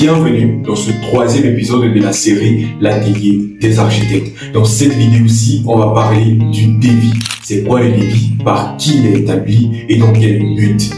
Bienvenue dans ce troisième épisode de la série L'atelier des architectes. Dans cette vidéo-ci, on va parler du devis. C'est quoi le devis, par qui il est établi et dans quel but?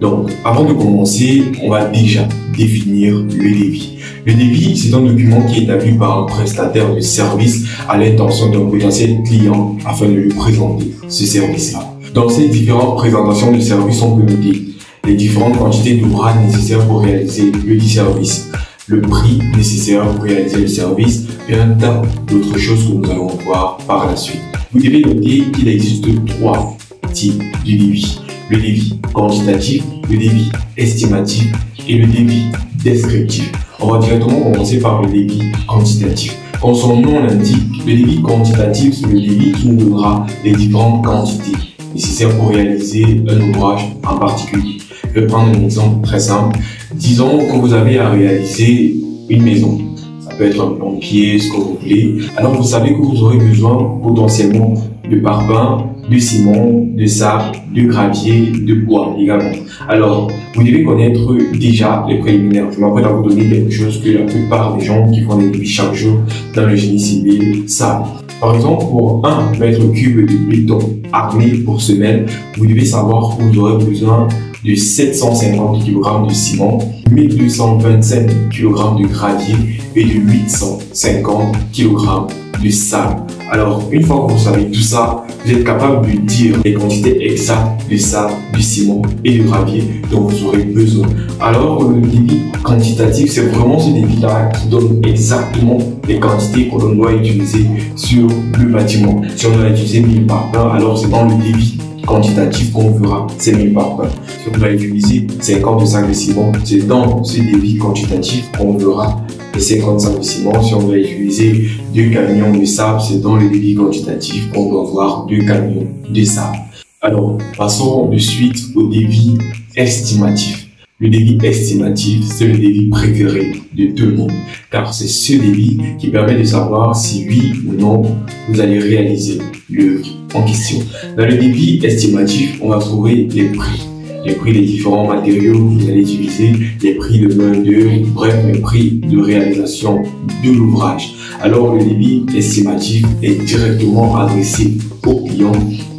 Donc, avant de commencer, on va déjà définir le devis. Le devis, c'est un document qui est établi par un prestataire de service à l'intention d'un potentiel client afin de lui présenter ce service-là. Dans ces différentes présentations de services, on peut noter les différentes quantités d'ouvrages nécessaires pour réaliser le dit service, le prix nécessaire pour réaliser le service et un tas d'autres choses que nous allons voir par la suite. Vous devez noter qu'il existe trois types de devis. Le devis quantitatif, le devis estimatif et le devis descriptif. On va directement commencer par le devis quantitatif. Comme son nom l'indique, le devis quantitatif, c'est le devis qui nous donnera les différentes quantités nécessaires pour réaliser un ouvrage en particulier. Je vais prendre un exemple très simple. Disons que vous avez à réaliser une maison. Ça peut être un plombier, ce que vous voulez. Alors vous savez que vous aurez besoin potentiellement de parpaing, de ciment, de sable, de gravier, de bois également. Alors, vous devez connaître déjà les préliminaires. Je m'apprête à vous donner quelque chose que la plupart des gens qui font des devis chaque jour dans le génie civil savent. Par exemple, pour 1 mètre cube de béton armé pour semaine, vous devez savoir que vous aurez besoin de 750 kg de ciment, 1225 kg de gravier et de 850 kg de sable. Alors, une fois que vous savez tout ça, vous êtes capable de dire les quantités exactes de sable, de ciment et de gravier dont vous aurez besoin. Alors, le devis quantitatif, c'est vraiment ce devis-là qui donne exactement les quantités que l'on doit utiliser sur le bâtiment. Si on doit utiliser 1000 parpaings, alors c'est dans le devis quantitatif qu'on verra ces 1000 parpaings. Si on doit utiliser 50 sacs de ciment, c'est dans ce devis quantitatif qu'on verra les 50 sacs de ciment. Si on doit utiliser 2 camions de sable, c'est dans le devis quantitatif qu'on doit voir 2 camions de sable. Alors, passons de suite au devis estimatif. Le devis estimatif, c'est le devis préféré de tout le monde, car c'est ce devis qui permet de savoir si oui ou non vous allez réaliser l'œuvre en question. Dans le devis estimatif, on va trouver les prix des différents matériaux que vous allez utiliser, les prix de main-d'œuvre, bref, les prix de réalisation de l'ouvrage. Alors, le devis estimatif est directement adressé au client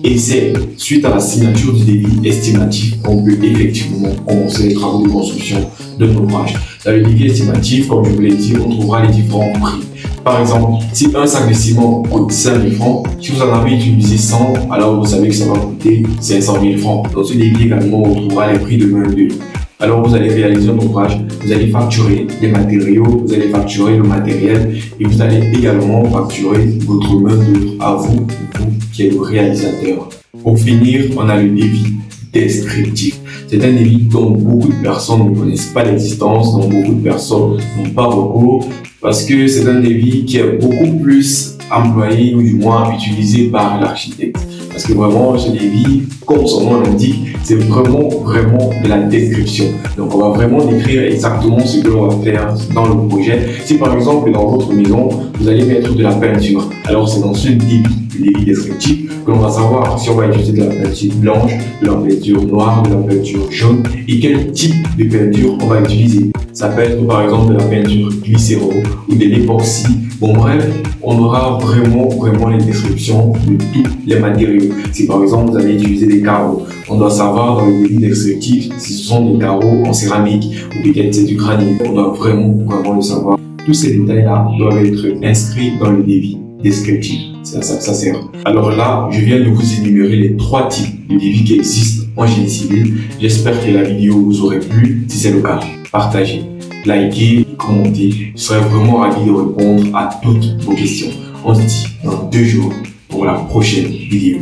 et c'est suite à la signature du devis estimatif qu'on peut effectivement commencer les travaux de construction de l'ouvrage. Dans le devis estimatif, comme je vous l'ai dit, on trouvera les différents prix. Par exemple, si un sac de ciment coûte 5 000 francs, si vous en avez utilisé 100, alors vous savez que ça va coûter 500 000 francs. Dans ce devis également, on trouvera les prix de main-d'œuvre. Alors vous allez réaliser un ouvrage, vous allez facturer les matériaux, vous allez facturer le matériel et vous allez également facturer votre main-d'œuvre à vous qui êtes le réalisateur. Pour finir, on a le devis descriptif. C'est un devis dont beaucoup de personnes ne connaissent pas l'existence, dont beaucoup de personnes n'ont pas recours, parce que c'est un devis qui est beaucoup plus employé ou du moins utilisé par l'architecte. Parce que vraiment, ce devis, comme son nom l'indique, c'est vraiment de la description. Donc, on va vraiment décrire exactement ce que l'on va faire dans le projet. Si par exemple, dans votre maison, vous allez mettre de la peinture, alors c'est dans ce devis, le devis descriptif, que l'on va savoir si on va utiliser de la peinture blanche, de la peinture noire, de la peinture jaune et quel type de peinture on va utiliser. Ça peut être par exemple de la peinture glycéro ou de l'époxy. Bon bref, on aura vraiment les descriptions de tous les matériaux. Si par exemple vous allez utiliser des carreaux, on doit savoir dans le devis descriptif si ce sont des carreaux en céramique ou peut-être c'est du granit. On doit vraiment le savoir. Tous ces détails-là doivent être inscrits dans le devis descriptif. C'est à ça que ça sert. Alors là, je viens de vous énumérer les trois types de devis qui existent en génie civil. J'espère que la vidéo vous aurait plu. Si c'est le cas, partagez, likez, commentez. Je serai vraiment ravi de répondre à toutes vos questions. On se dit dans 2 jours pour la prochaine vidéo.